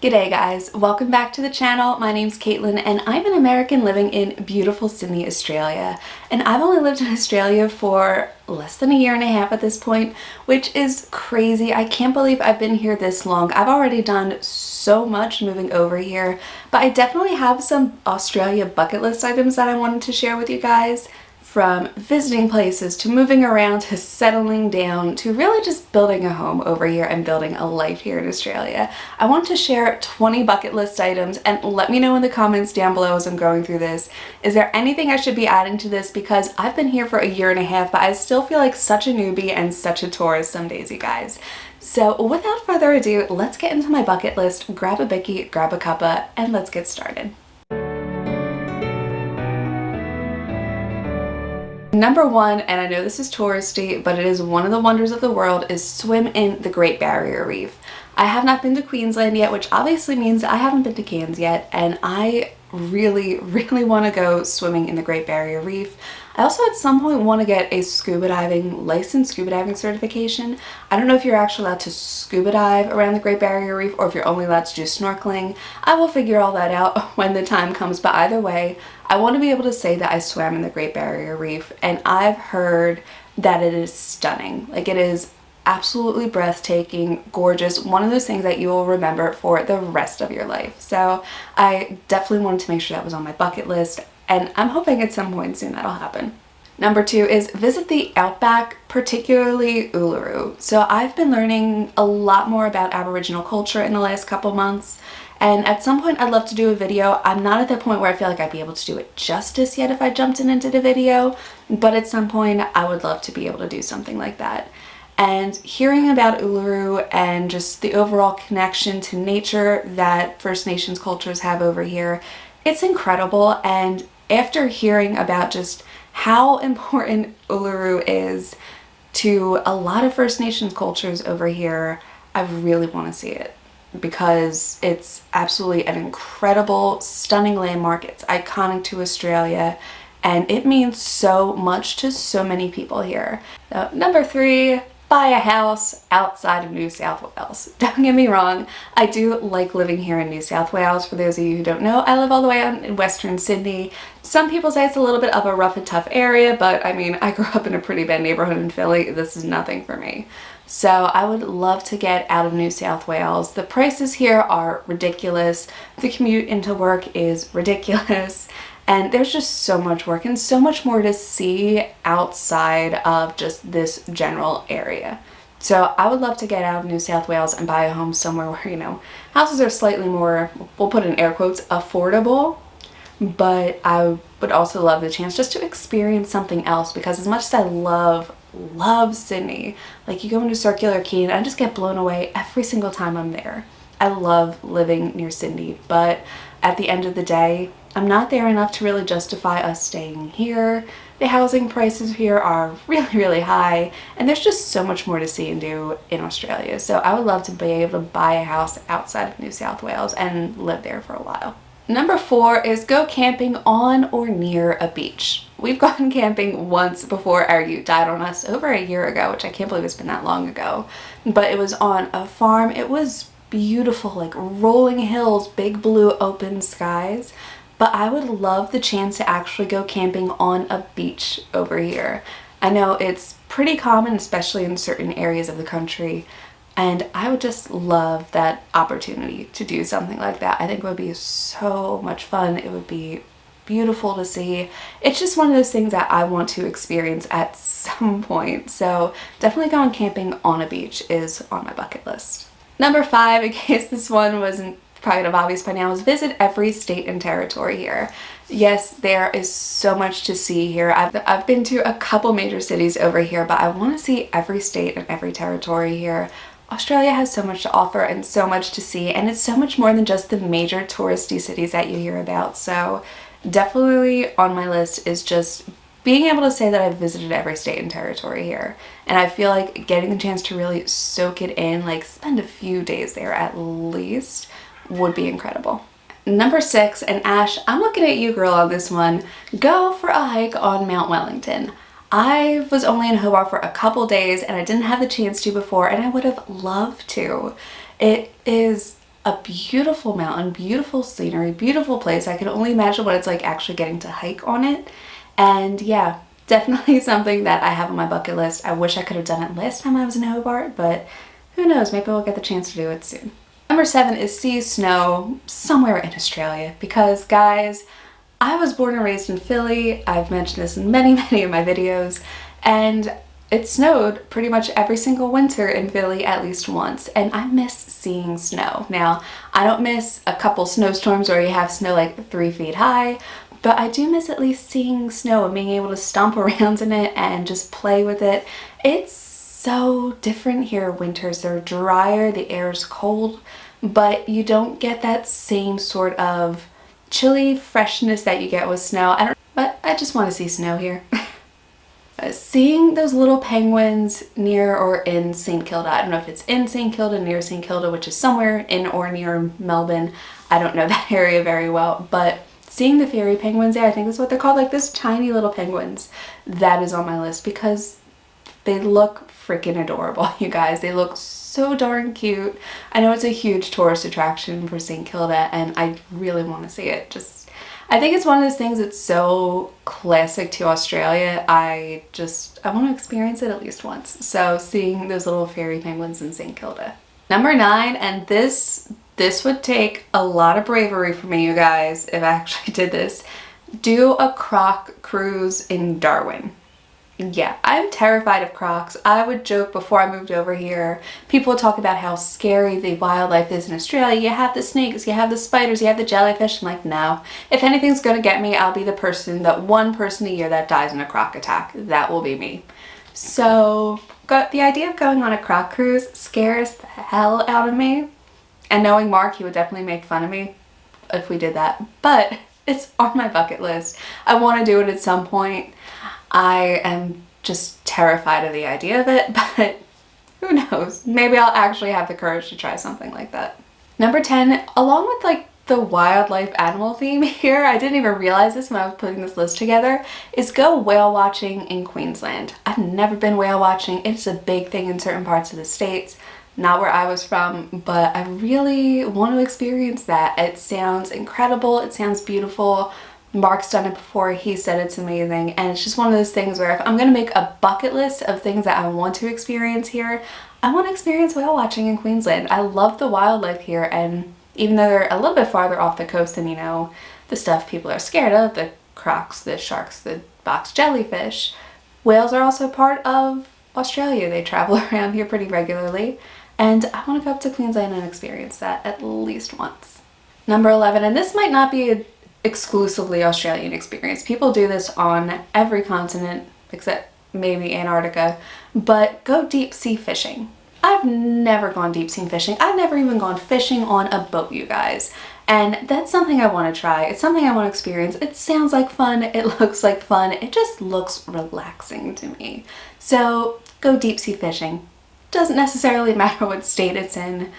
G'day guys, welcome back to the channel. My name's Kaitlyn and I'm an American living in beautiful Sydney, Australia. And I've only lived in Australia for less than a year and a half at this point, which is crazy. I can't believe I've been here this long. I've already done so much moving over here, but I definitely have some Australia bucket list items that I wanted to share with you guys. From visiting places to moving around to settling down to really just building a home over here and building a life here in Australia. I want to share 20 bucket list items and let me know in the comments down below as I'm going through this. Is there anything I should be adding to this? Because I've been here for a year and a half, but I still feel like such a newbie and such a tourist some days, you guys. So without further ado, let's get into my bucket list, grab a bicky, grab a cuppa, and let's get started. Number one, and I know this is touristy, but it is one of the wonders of the world, is swim in the Great Barrier Reef. I have not been to Queensland yet, which obviously means I haven't been to Cairns yet, and I really want to go swimming in the Great Barrier Reef. I also at some point want to get a licensed scuba diving certification. I don't know if you're actually allowed to scuba dive around the Great Barrier Reef or if you're only allowed to do snorkeling. I will figure all that out when the time comes, but either way, I want to be able to say that I swam in the Great Barrier Reef, and I've heard that it is stunning. Like, it is absolutely breathtaking, gorgeous, one of those things that you will remember for the rest of your life. So I definitely wanted to make sure that was on my bucket list, and I'm hoping at some point soon that'll happen. Number two is visit the Outback, particularly Uluru. So I've been learning a lot more about Aboriginal culture in the last couple months, and at some point I'd love to do a video. I'm not at the point where I feel like I'd be able to do it justice yet if I jumped in and did a video, but at some point I would love to be able to do something like that. And hearing about Uluru and just the overall connection to nature that First Nations cultures have over here, it's incredible. And after hearing about just how important Uluru is to a lot of First Nations cultures over here, I really want to see it because it's absolutely an incredible, stunning landmark. It's iconic to Australia and it means so much to so many people here. So, number three, buy a house outside of New South Wales. Don't get me wrong, I do like living here in New South Wales. For those of you who don't know, I live all the way out in Western Sydney. Some people say it's a little bit of a rough and tough area, but I mean, I grew up in a pretty bad neighborhood in Philly. This is nothing for me. So I would love to get out of New South Wales. The prices here are ridiculous. The commute into work is ridiculous. And there's just so much work and so much more to see outside of just this general area. So I would love to get out of New South Wales and buy a home somewhere where, you know, houses are slightly more, we'll put in air quotes, affordable. But I would also love the chance just to experience something else, because as much as I love Sydney, like, you go into Circular Quay and I just get blown away every single time I'm there. I love living near Sydney, but at the end of the day, I'm not there enough to really justify us staying here. The housing prices here are really high, and there's just so much more to see and do in Australia. So I would love to be able to buy a house outside of New South Wales and live there for a while. Number four is go camping on or near a beach. We've gone camping once before our ute died on us over a year ago, which I can't believe it's been that long ago. But it was on a farm. It was beautiful, like rolling hills, big blue open skies. But I would love the chance to actually go camping on a beach over here. I know it's pretty common, especially in certain areas of the country, and I would just love that opportunity to do something like that. I think it would be so much fun. It would be beautiful to see. It's just one of those things that I want to experience at some point. So definitely going camping on a beach is on my bucket list. Number five, in case this one wasn't kind of obvious by now, is visit every state and territory here. Yes, there is so much to see here. I've been to a couple major cities over here, but I want to see every state and every territory here. Australia has so much to offer and so much to see, and it's so much more than just the major touristy cities that you hear about. So definitely on my list is just being able to say that I've visited every state and territory here. And I feel like getting the chance to really soak it in, like spend a few days there at least, would be incredible. Number six, and Ash, I'm looking at you girl on this one, go for a hike on Mount Wellington. I was only in Hobart for a couple days and I didn't have the chance to before, and I would have loved to. It is a beautiful mountain, beautiful scenery, beautiful place. I can only imagine what it's like actually getting to hike on it. And yeah, definitely something that I have on my bucket list. I wish I could have done it last time I was in Hobart, but who knows, maybe we'll get the chance to do it soon. Number 7 is see snow somewhere in Australia, because guys, I was born and raised in Philly. I've mentioned this in many of my videos, and it snowed pretty much every single winter in Philly at least once, and I miss seeing snow. Now, I don't miss a couple snowstorms where you have snow like 3 feet high, but I do miss at least seeing snow and being able to stomp around in it and just play with it. It's so different here. Winters are drier, the air is cold, but you don't get that same sort of chilly freshness that you get with snow. But I just want to see snow here. Seeing those little penguins near or in St. Kilda. I don't know if it's in St. Kilda, near St. Kilda, which is somewhere in or near Melbourne. I don't know that area very well, but seeing the fairy penguins there, I think that's what they're called, like this tiny little penguins, that is on my list because they look freaking adorable, you guys. They look so darn cute. I know it's a huge tourist attraction for St. Kilda, and I really want to see it. I think it's one of those things that's so classic to Australia. I want to experience it at least once. So seeing those little fairy penguins in St. Kilda. Number 9, and this would take a lot of bravery for me, you guys, if I actually did this. Do a croc cruise in Darwin. Yeah, I'm terrified of crocs. I would joke before I moved over here. People would talk about how scary the wildlife is in Australia. You have the snakes, you have the spiders, you have the jellyfish. I'm like, no. If anything's gonna get me, I'll be that one person a year that dies in a croc attack. That will be me. So, the idea of going on a croc cruise scares the hell out of me. And knowing Mark, he would definitely make fun of me if we did that. But it's on my bucket list. I want to do it at some point. I am just terrified of the idea of it, but who knows? Maybe I'll actually have the courage to try something like that. Number 10, along with like the wildlife animal theme here, I didn't even realize this when I was putting this list together, is go whale watching in Queensland. I've never been whale watching. It's a big thing in certain parts of the States. Not where I was from, but I really want to experience that. It sounds incredible. It sounds beautiful. Mark's done it before. He said it's amazing, and it's just one of those things where if I'm gonna make a bucket list of things that I want to experience here, I want to experience whale watching in Queensland. I love the wildlife here, and even though they're a little bit farther off the coast than, you know, the stuff people are scared of, the crocs, the sharks, the box jellyfish, whales are also part of Australia. They travel around here pretty regularly, and I want to go up to Queensland and experience that at least once. Number 11, and this might not be a exclusively Australian experience. People do this on every continent except maybe Antarctica, but go deep sea fishing. I've never gone deep sea fishing. I've never even gone fishing on a boat, you guys. And that's something I want to try. It's something I want to experience. It sounds like fun. It looks like fun. It just looks relaxing to me. So go deep sea fishing. Doesn't necessarily matter what state it's in.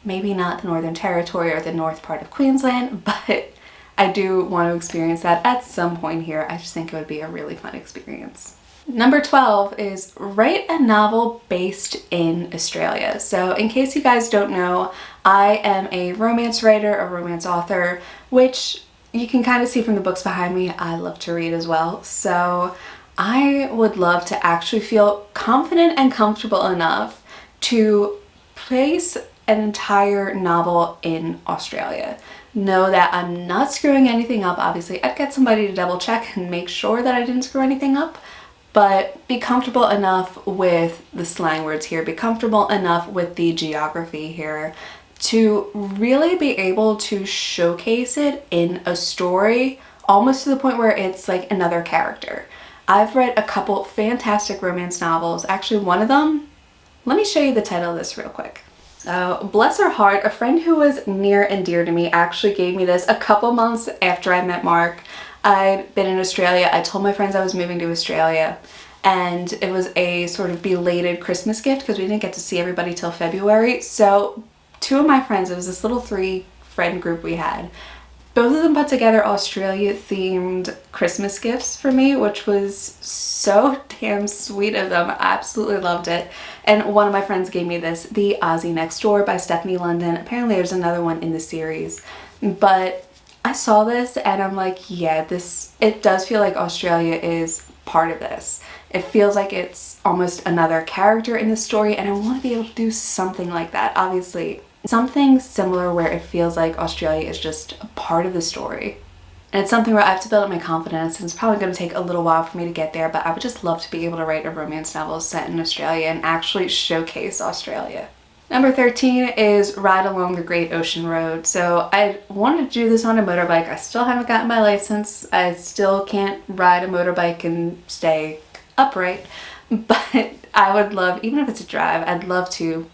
Maybe not the Northern Territory or the north part of Queensland, but I do want to experience that at some point here. I just think it would be a really fun experience. Number 12 is write a novel based in Australia. So in case you guys don't know, I am a romance writer, a romance author, which you can kind of see from the books behind me. I love to read as well. So I would love to actually feel confident and comfortable enough to place an entire novel in Australia. Know that I'm not screwing anything up. Obviously, I'd get somebody to double check and make sure that I didn't screw anything up, but be comfortable enough with the slang words here, be comfortable enough with the geography here to really be able to showcase it in a story, almost to the point where it's like another character. I've read a couple fantastic romance novels. Actually, one of them, let me show you the title of this real quick. So, bless her heart, a friend who was near and dear to me actually gave me this a couple months after I met Mark. I'd been in Australia. I told my friends I was moving to Australia, and it was a sort of belated Christmas gift because we didn't get to see everybody till February. So 2 of my friends, it was this little 3-friend group we had, Both of them put together Australia themed Christmas gifts for me, which was so damn sweet of them. I absolutely loved it. And one of my friends gave me this, The Aussie Next Door by Stephanie London. Apparently there's another one in the series, but I saw this and I'm like, yeah, it does feel like Australia is part of this. It feels like it's almost another character in the story, and I want to be able to do something like that. Obviously, something similar where it feels like Australia is just a part of the story. And it's something where I have to build up my confidence, and it's probably going to take a little while for me to get there, but I would just love to be able to write a romance novel set in Australia and actually showcase Australia. Number 13 is Ride Along the Great Ocean Road. So I wanted to do this on a motorbike. I still haven't gotten my license. I still can't ride a motorbike and stay upright, but I would love, even if it's a drive, I'd love to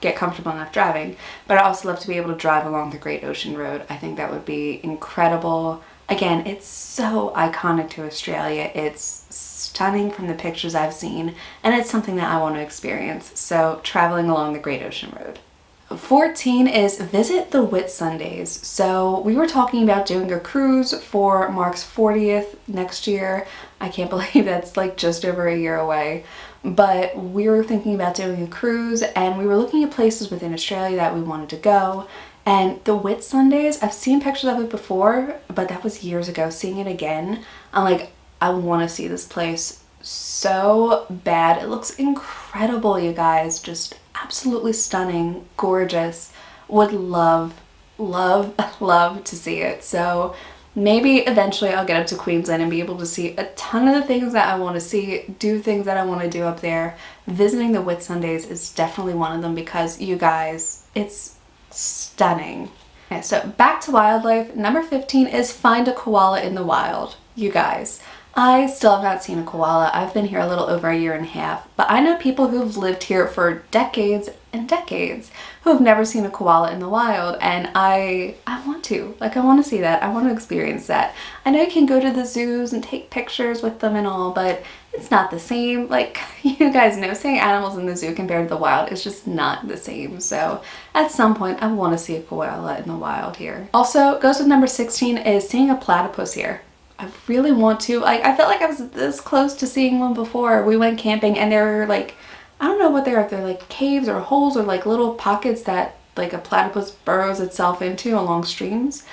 get comfortable enough driving, but I also love to be able to drive along the Great Ocean Road. I think that would be incredible. Again, it's so iconic to Australia. It's stunning from the pictures I've seen, and it's something that I want to experience. So traveling along the Great Ocean Road. 14 is visit the Whitsundays. So we were talking about doing a cruise for Mark's 40th next year. I can't believe that's like just over a year away. But we were thinking about doing a cruise, and we were looking at places within Australia that we wanted to go. And the Whitsundays, I've seen pictures of it before, but that was years ago. Seeing it again, I'm like, I want to see this place so bad. It looks incredible, you guys. Just absolutely stunning, gorgeous. Would love, love, love to see it. So maybe eventually I'll get up to Queensland and be able to see a ton of the things that I want to see, do things that I want to do up there. Visiting the Whitsundays is definitely one of them because, you guys, it's stunning. Okay, so back to wildlife. Number 15 is find a koala in the wild. You guys, I still have not seen a koala. I've been here a little over a year and a half, but I know people who've lived here for decades and decades who have never seen a koala in the wild, and I want to. Like, I want to see that. I want to experience that. I know you can go to the zoos and take pictures with them and all, but it's not the same. Like, you guys know, seeing animals in the zoo compared to the wild is just not the same. So at some point, I want to see a koala in the wild here. Also, goes with number 16 is seeing a platypus here. I really want to. I felt like I was this close to seeing one before. We went camping and there were like, I don't know what they're, if they're like caves or holes or like little pockets that like a platypus burrows itself into along streams,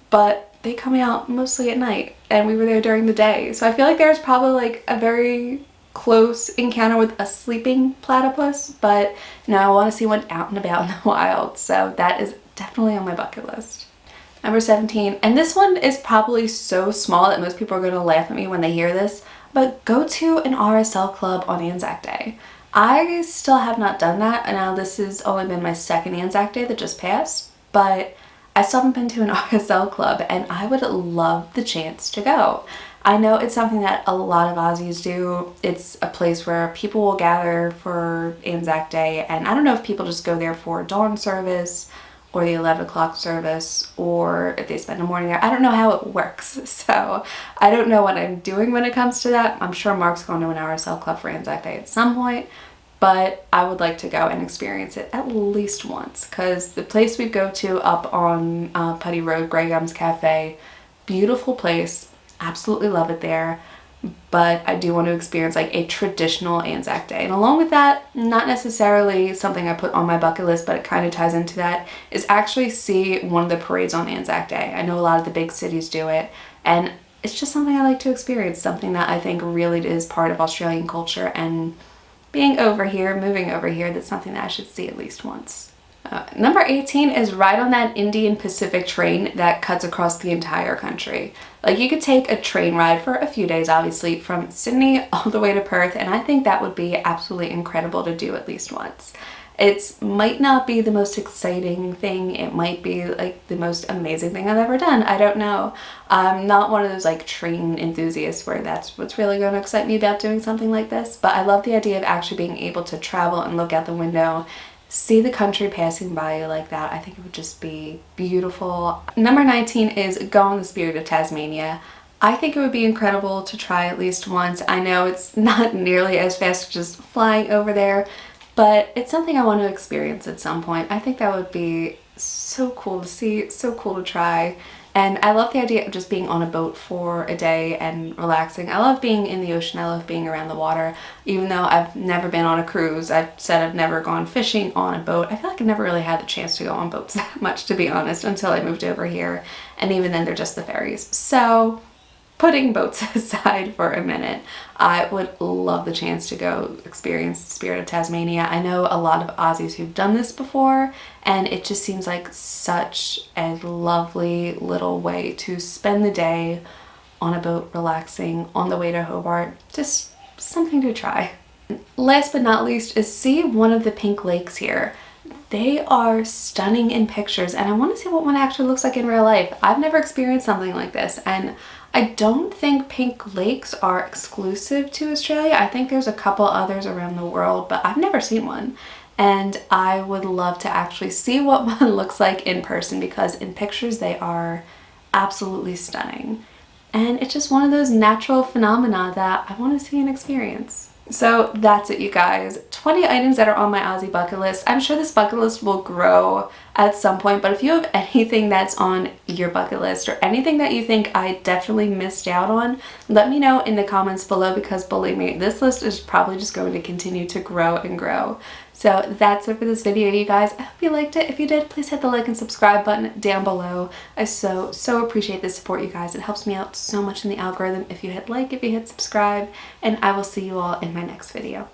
but they come out mostly at night and we were there during the day. So I feel like there's probably like a very close encounter with a sleeping platypus, but now I want to see one out and about in the wild. So that is definitely on my bucket list. Number 17, and this one is probably so small that most people are going to laugh at me when they hear this, but go to an RSL Club on ANZAC Day. I still have not done that, and now this has only been my second ANZAC Day that just passed, but I still haven't been to an RSL Club, and I would love the chance to go. I know it's something that a lot of Aussies do. It's a place where people will gather for ANZAC Day, and I don't know if people just go there for dawn service, or the 11 o'clock service, or if they spend the morning there. I don't know how it works, so I don't know what I'm doing when it comes to that. I'm sure Mark's going to an RSL Club for ANZAC Day at some point, but I would like to go and experience it at least once, because the place we go to up on Putty Road, Grey Gums Cafe, beautiful place, absolutely love it there. But I do want to experience like a traditional ANZAC Day. And along with that, not necessarily something I put on my bucket list, but it kind of ties into that, is actually see one of the parades on ANZAC Day. I know a lot of the big cities do it, and it's just something I like to experience, something that I think really is part of Australian culture, and being over here, moving over here, that's something that I should see at least once. Number 18 is ride on that Indian Pacific train that cuts across the entire country. Like, you could take a train ride for a few days, obviously, from Sydney all the way to Perth, and I think that would be absolutely incredible to do at least once. It might not be the most exciting thing. It might be like the most amazing thing I've ever done. I don't know. I'm not one of those like train enthusiasts where that's what's really going to excite me about doing something like this, but I love the idea of actually being able to travel and look out the window, see the country passing by you like that. I think it would just be beautiful. Number 19 is go on the Spirit of Tasmania. I think it would be incredible to try at least once. I know it's not nearly as fast as just flying over there, but it's something I want to experience at some point. I think that would be so cool to see, so cool to try. And I love the idea of just being on a boat for a day and relaxing. I love being in the ocean. I love being around the water. Even though I've never been on a cruise, I've said I've never gone fishing on a boat. I feel like I've never really had the chance to go on boats that much, to be honest, until I moved over here. And even then, they're just the ferries. So putting boats aside for a minute, I would love the chance to go experience the spirit of Tasmania. I know a lot of Aussies who've done this before, and it just seems like such a lovely little way to spend the day on a boat, relaxing on the way to Hobart. Just something to try. Last but not least is see one of the pink lakes here. They are stunning in pictures, and I want to see what one actually looks like in real life. I've never experienced something like this, and I don't think pink lakes are exclusive to Australia. I think there's a couple others around the world, but I've never seen one. And I would love to actually see what one looks like in person, because in pictures they are absolutely stunning. And it's just one of those natural phenomena that I want to see and experience. So that's it, you guys. 20 items that are on my Aussie bucket list. I'm sure this bucket list will grow at some point, but if you have anything that's on your bucket list or anything that you think I definitely missed out on, let me know in the comments below, because believe me, this list is probably just going to continue to grow and grow. So that's it for this video, you guys. I hope you liked it. If you did, please hit the like and subscribe button down below. I so appreciate the support, you guys. It helps me out so much in the algorithm if you hit like, if you hit subscribe, and I will see you all in my next video.